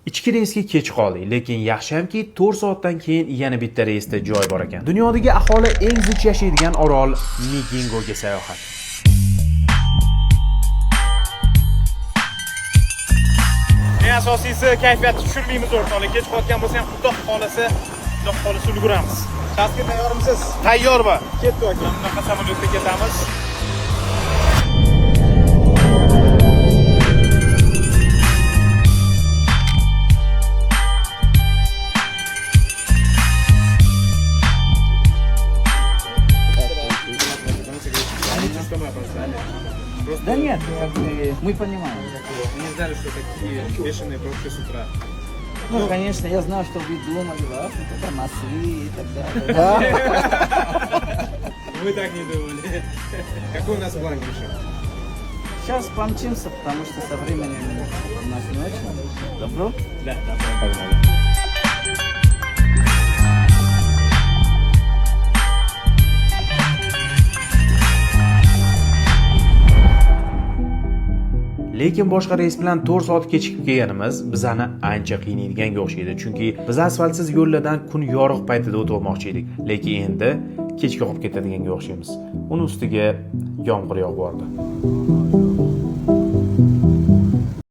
Ichki reysga kech qoldik, lekin yaxshamki 4 soatdan keyin yana bitta reysda joy bor ekan. Dunyodagi aholi eng zich yashaydigan orol Migingoga sayohat. Eng asosiysi kayfiyatni tushirmaymiz o'rtoqlar. Kech qolgan bo'lsa ham Xudo xolasa ulguramiz. Shaxsga tayyormisiz? Tayyorman. Ketdi aka. Bunaqa samolyotga ketamiz. Да нет, мы понимаем. Мы не знали, что такие бешеные пробки с утра. Ну, конечно, я знаю, что вы думали, да, это Москвы и так далее. Да? Мы так не думали. Какой у нас план, Гриша? Сейчас помчимся, потому что со временем у нас не очень. Добро? Да, погнали. Lekin boshqa reys bilan 4 soat kechikib kelganimiz bizani ancha qiynaydiganga o'xshaydi, chunki biz asfaltsiz yo'llardan kun yorug' paytida o'tib olmoqchi edik, lekin endi kechga qolib ketadiganga o'xshaymiz. Uni ustiga yomg'ir yog'ib bordi.